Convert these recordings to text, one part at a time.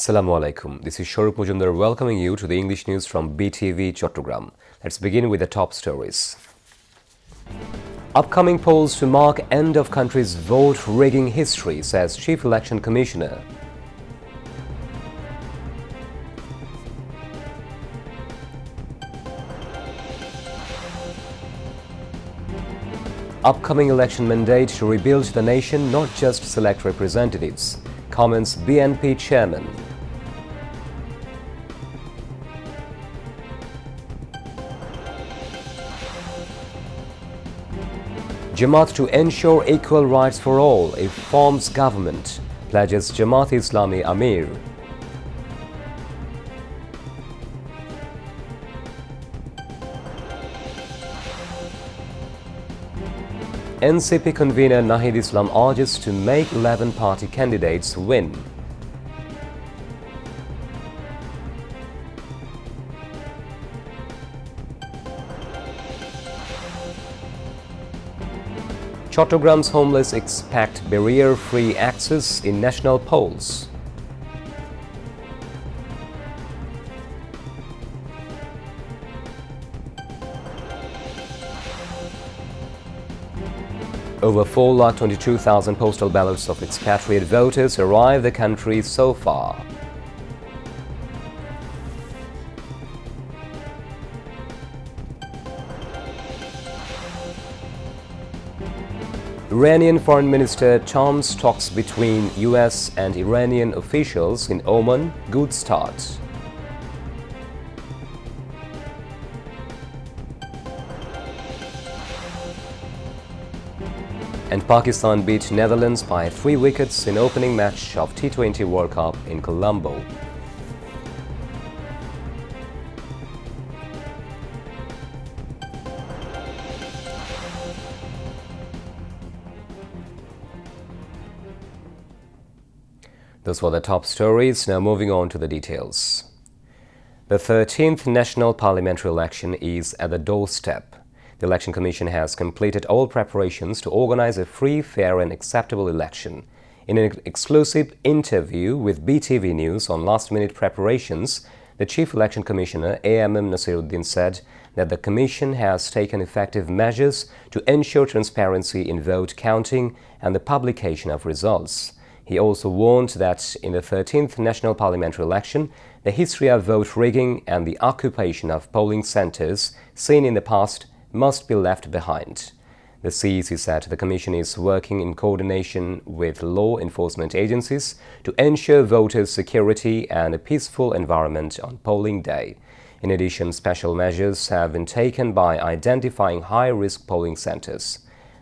Assalamu alaikum. This is Sharup Mujumdar welcoming you to the English news from Btv-Chattogram. Let's begin with the top stories. Upcoming polls to mark end of country's vote rigging history, says Chief Election Commissioner. Upcoming election mandate to rebuild the nation, not just select representatives, comments BNP chairman. Jamaat to ensure equal rights for all if forms government, pledges Jamaat-e-Islami Amir. NCP convener Nahid Islam urges to make 11 party candidates win. Chattogram's homeless expect barrier-free access in national polls. Over 422,000 postal ballots of expatriate voters arrived the country so far. Iranian Foreign Minister Tom's talks between US and Iranian officials in Oman, good start. And Pakistan beat Netherlands by 3 wickets in opening match of T20 World Cup in Colombo. Those were the top stories. Now moving on to the details. The 13th National Parliamentary election is at the doorstep. The Election Commission has completed all preparations to organize a free, fair and acceptable election. In an exclusive interview with Btv News on last-minute preparations, the Chief Election Commissioner A.M.M. Nasiruddin said that the Commission has taken effective measures to ensure transparency in vote counting and the publication of results. He also warned that in the 13th National Parliamentary election, the history of vote rigging and the occupation of polling centers seen in the past must be left behind. The CEC said the Commission is working in coordination with law enforcement agencies to ensure voters' security and a peaceful environment on polling day. In addition, special measures have been taken by identifying high-risk polling centers.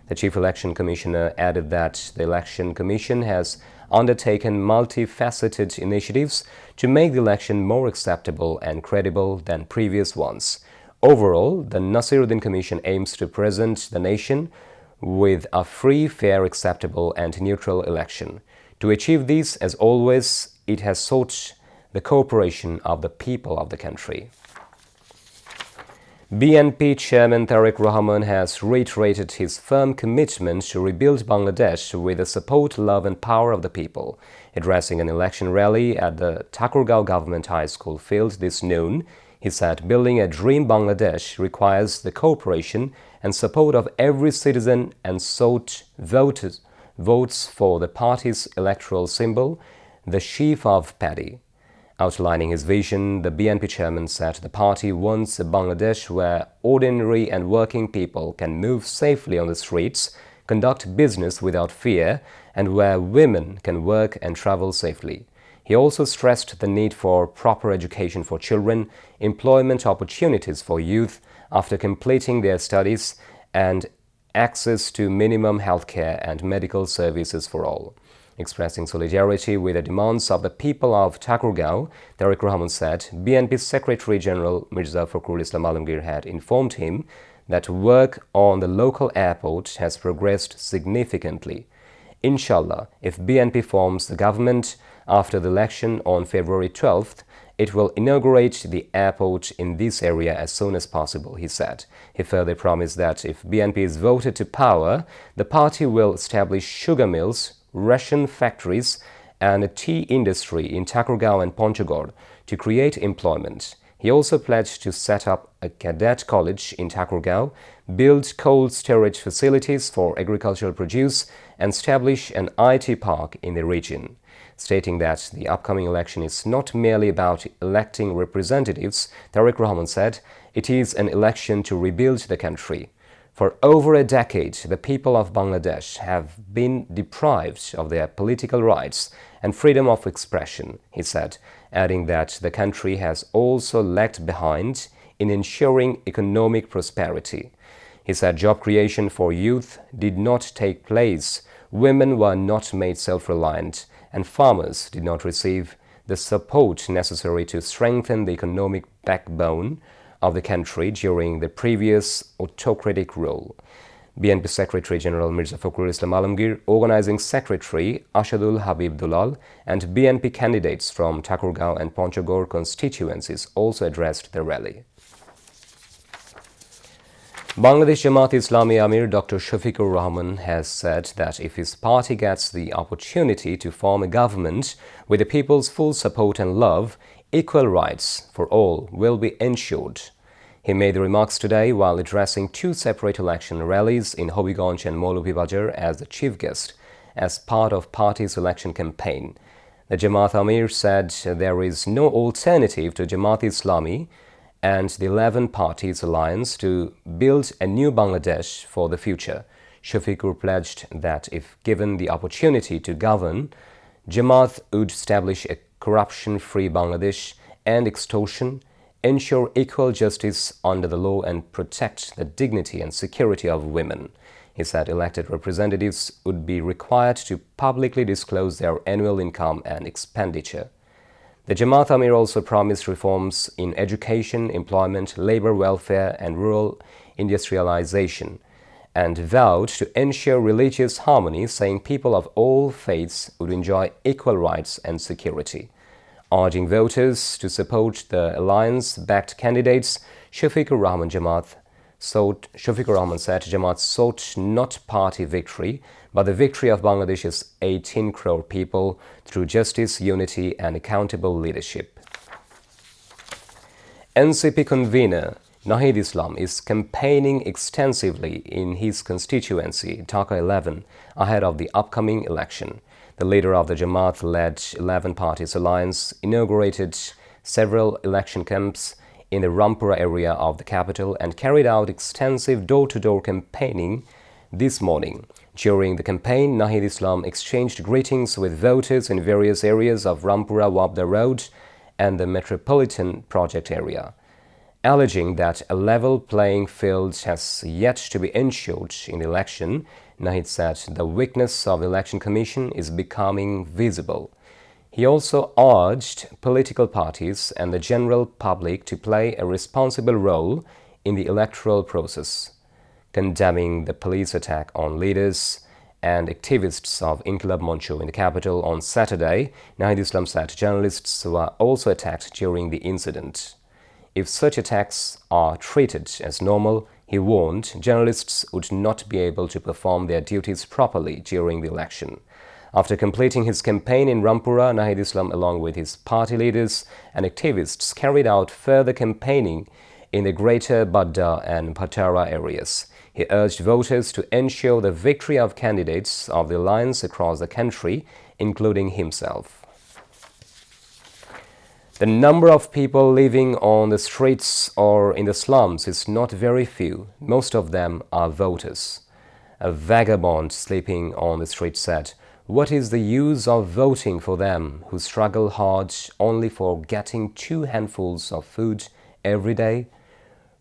The Chief Election Commissioner added that the Election Commission has undertaken multifaceted initiatives to make the election more acceptable and credible than previous ones. Overall, the Nasiruddin Commission aims to present the nation with a free, fair, acceptable and neutral election. To achieve this, as always, it has sought the cooperation of the people of the country. BNP Chairman Tariq Rahman has reiterated his firm commitment to rebuild Bangladesh with the support, love and power of the people. Addressing an election rally at the Thakurgaon Government High School field this noon, he said building a dream Bangladesh requires the cooperation and support of every citizen and sought votes for the party's electoral symbol, the sheaf of paddy. Outlining his vision, the BNP chairman said the party wants a Bangladesh where ordinary and working people can move safely on the streets, conduct business without fear, and where women can work and travel safely. He also stressed the need for proper education for children, employment opportunities for youth after completing their studies, and access to minimum healthcare and medical services for all. Expressing solidarity with the demands of the people of Thakurgaon, Tariq Rahman said BNP's Secretary General Mirza Fakhrul Islam Alamgir had informed him that work on the local airport has progressed significantly. Inshallah, if BNP forms the government after the election on February 12th, it will inaugurate the airport in this area as soon as possible, he said. He further promised that if BNP is voted to power, the party will establish sugar mills, ration factories and a tea industry in Thakurgaon and Panchagor to create employment. He also pledged to set up a cadet college in Thakurgaon, build cold storage facilities for agricultural produce, and establish an IT park in the region. Stating that the upcoming election is not merely about electing representatives, Tariq Rahman said, it is an election to rebuild the country. For over a decade, the people of Bangladesh have been deprived of their political rights and freedom of expression, he said, adding that the country has also lagged behind in ensuring economic prosperity. He said job creation for youth did not take place, women were not made self-reliant, and farmers did not receive the support necessary to strengthen the economic backbone of the country during the previous autocratic rule. BNP Secretary General Mirza Fakhrul Islam Alamgir, Organizing Secretary Ashadul Habib Dulal, and BNP candidates from Thakurgaon and Panchagor constituencies also addressed the rally. Bangladesh Jamaat-e-Islami Amir Dr. Shafiqur Rahman has said that if his party gets the opportunity to form a government with the people's full support and love, equal rights for all will be ensured. He made the remarks today while addressing two separate election rallies in Hobiganj and Moulubibajar as the chief guest as part of party's election campaign. The Jamaat Amir said there is no alternative to Jamaat-e-Islami and the 11 parties alliance to build a new Bangladesh for the future. Shafiqur pledged that if given the opportunity to govern, Jamaat would establish a corruption-free Bangladesh and extortion, ensure equal justice under the law and protect the dignity and security of women. He said elected representatives would be required to publicly disclose their annual income and expenditure. The Jamaat Amir also promised reforms in education, employment, labor welfare and rural industrialization, and vowed to ensure religious harmony, saying people of all faiths would enjoy equal rights and security. Urging voters to support the alliance-backed candidates, Shafiqur Rahman said Jamaat sought not party victory, but the victory of Bangladesh's 18 crore people through justice, unity and accountable leadership. NCP convener Nahid Islam is campaigning extensively in his constituency, Dhaka 11, ahead of the upcoming election. The leader of the Jamaat-led 11 parties alliance inaugurated several election camps in the Rampura area of the capital and carried out extensive door-to-door campaigning this morning. During the campaign, Nahid Islam exchanged greetings with voters in various areas of Rampura-Wabda Road and the Metropolitan Project area. Alleging that a level playing field has yet to be ensured in the election, Nahid said the weakness of the Election Commission is becoming visible. He also urged political parties and the general public to play a responsible role in the electoral process. Condemning the police attack on leaders and activists of Inqilab Moncho in the capital on Saturday, Nahid Islam said journalists were also attacked during the incident. If such attacks are treated as normal, he warned, journalists would not be able to perform their duties properly during the election. After completing his campaign in Rampura, Nahid Islam, along with his party leaders and activists, carried out further campaigning in the Greater Badda and Patara areas. He urged voters to ensure the victory of candidates of the alliance across the country, including himself. The number of people living on the streets or in the slums is not very few. Most of them are voters. A vagabond sleeping on the street said, "What is the use of voting for them who struggle hard only for getting 2 handfuls of food every day?"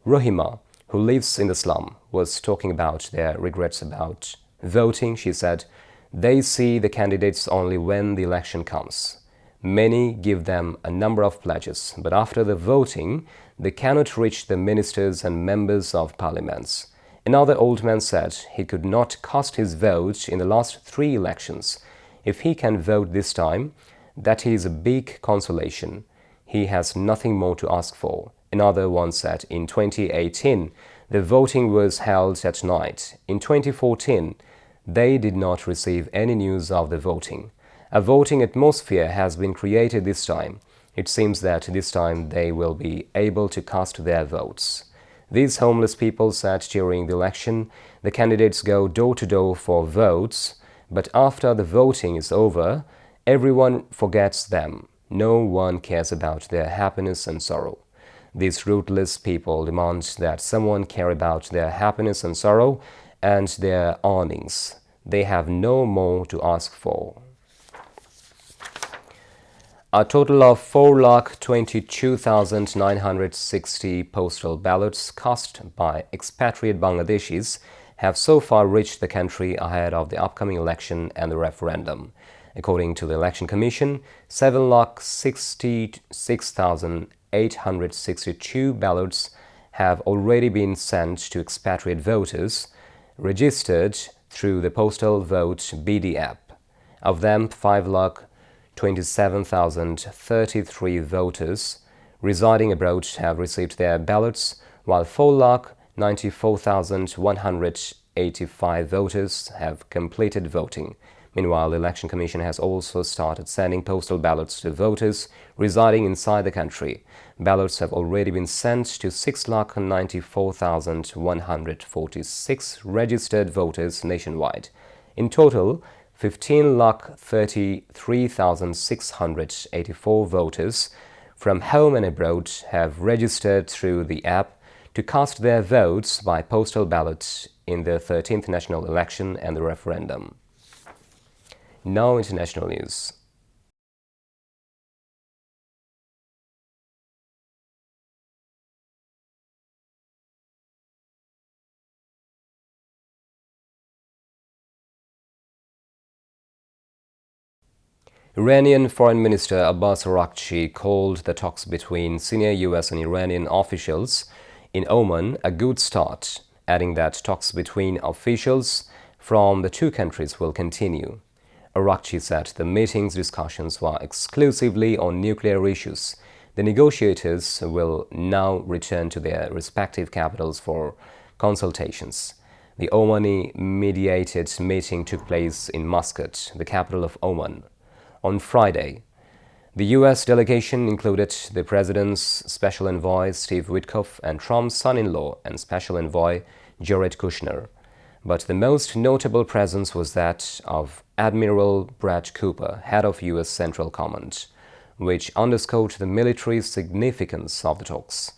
Rohima, who lives in the slum, was talking about their regrets about voting. She said, "They see the candidates only when the election comes. Many give them a number of pledges, but after the voting, they cannot reach the ministers and members of parliaments." Another old man said he could not cast his vote in the last 3 elections. If he can vote this time, that is a big consolation. He has nothing more to ask for. Another one said in 2018, the voting was held at night. In 2014, they did not receive any news of the voting. A voting atmosphere has been created this time. It seems that this time they will be able to cast their votes. These homeless people said during the election, the candidates go door to door for votes, but after the voting is over, everyone forgets them. No one cares about their happiness and sorrow. These rootless people demand that someone care about their happiness and sorrow and their earnings. They have no more to ask for. A total of 4,22,960 postal ballots cast by expatriate Bangladeshis have so far reached the country ahead of the upcoming election and the referendum. According to the Election Commission, 7,66,862 ballots have already been sent to expatriate voters registered through the Postal Vote BD app. Of them, 5,27,033 voters residing abroad have received their ballots, while 4,94,185 voters have completed voting. Meanwhile, the Election Commission has also started sending postal ballots to voters residing inside the country. Ballots have already been sent to 6,94,146 registered voters nationwide. In total, 15,33,684 voters from home and abroad have registered through the app to cast their votes by postal ballot in the 13th national election and the referendum. Now, international news. Iranian Foreign Minister Abbas Araghchi called the talks between senior U.S. and Iranian officials in Oman a good start, adding that talks between officials from the two countries will continue. Araghchi said the meeting's discussions were exclusively on nuclear issues. The negotiators will now return to their respective capitals for consultations. The Omani-mediated meeting took place in Muscat, the capital of Oman. On Friday, the U.S. delegation included the President's Special Envoy Steve Witkoff and Trump's son-in-law and Special Envoy Jared Kushner. But the most notable presence was that of Admiral Brad Cooper, head of U.S. Central Command, which underscored the military significance of the talks.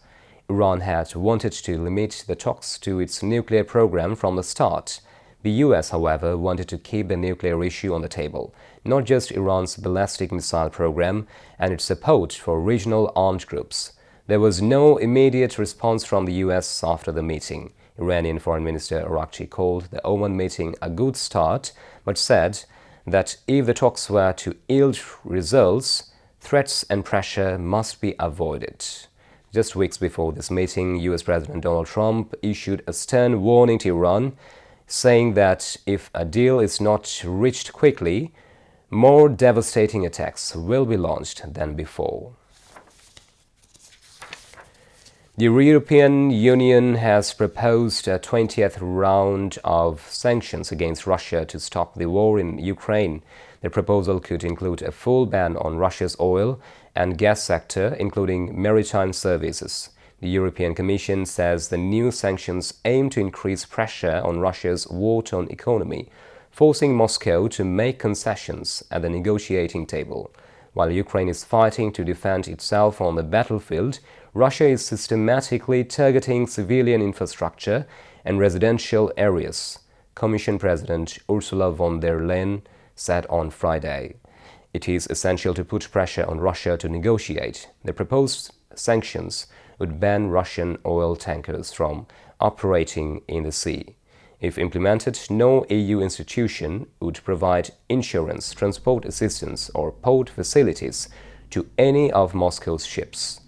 Iran had wanted to limit the talks to its nuclear program from the start. The U.S., however, wanted to keep the nuclear issue on the table, not just Iran's ballistic missile program and its support for regional armed groups. There was no immediate response from the U.S. after the meeting. Iranian Foreign Minister Araghchi called the Oman meeting a good start, but said that if the talks were to yield results, threats and pressure must be avoided. Just weeks before this meeting, U.S. President Donald Trump issued a stern warning to Iran, saying that if a deal is not reached quickly, more devastating attacks will be launched than before. The European Union has proposed a 20th round of sanctions against Russia to stop the war in Ukraine. The proposal could include a full ban on Russia's oil and gas sector, including maritime services. The European Commission says the new sanctions aim to increase pressure on Russia's war-torn economy, forcing Moscow to make concessions at the negotiating table. While Ukraine is fighting to defend itself on the battlefield, Russia is systematically targeting civilian infrastructure and residential areas, Commission President Ursula von der Leyen said on Friday. It is essential to put pressure on Russia to negotiate. The proposed sanctions would ban Russian oil tankers from operating in the sea. If implemented, no EU institution would provide insurance, transport assistance, or port facilities to any of Moscow's ships.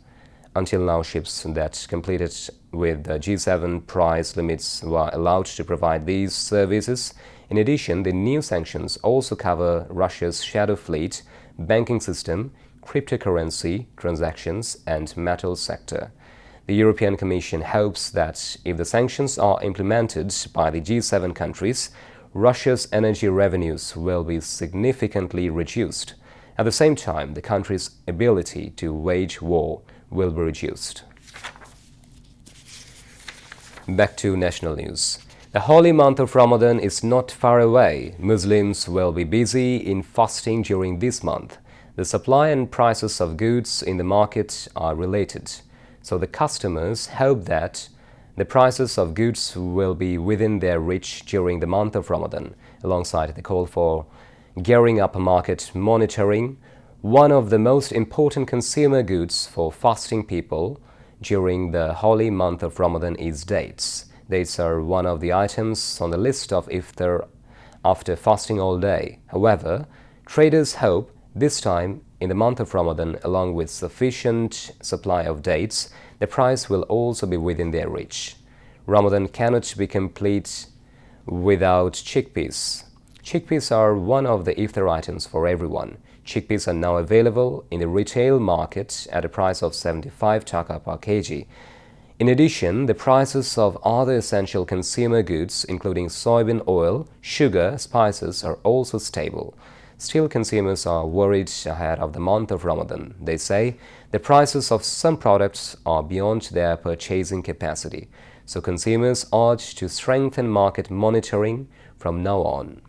Until now, ships that completed with the G7 price limits were allowed to provide these services. In addition, the new sanctions also cover Russia's shadow fleet, banking system, cryptocurrency transactions, and metal sector. The European Commission hopes that if the sanctions are implemented by the G7 countries, Russia's energy revenues will be significantly reduced. At the same time, the country's ability to wage war will be reduced. Back to national news. The holy month of Ramadan is not far away. Muslims will be busy in fasting during this month. The supply and prices of goods in the market are related, so the customers hope that the prices of goods will be within their reach during the month of Ramadan, alongside the call for gearing up market monitoring. One of the most important consumer goods for fasting people during the holy month of Ramadan is dates. Dates are one of the items on the list of iftar after fasting all day. However, traders hope this time in the month of Ramadan, along with sufficient supply of dates, the price will also be within their reach. Ramadan cannot be complete without chickpeas. Chickpeas are one of the iftar items for everyone. Chickpeas are now available in the retail market at a price of 75 taka per kg. In addition, the prices of other essential consumer goods, including soybean oil, sugar, spices, are also stable. Still, consumers are worried ahead of the month of Ramadan. They say the prices of some products are beyond their purchasing capacity, so consumers urge to strengthen market monitoring from now on.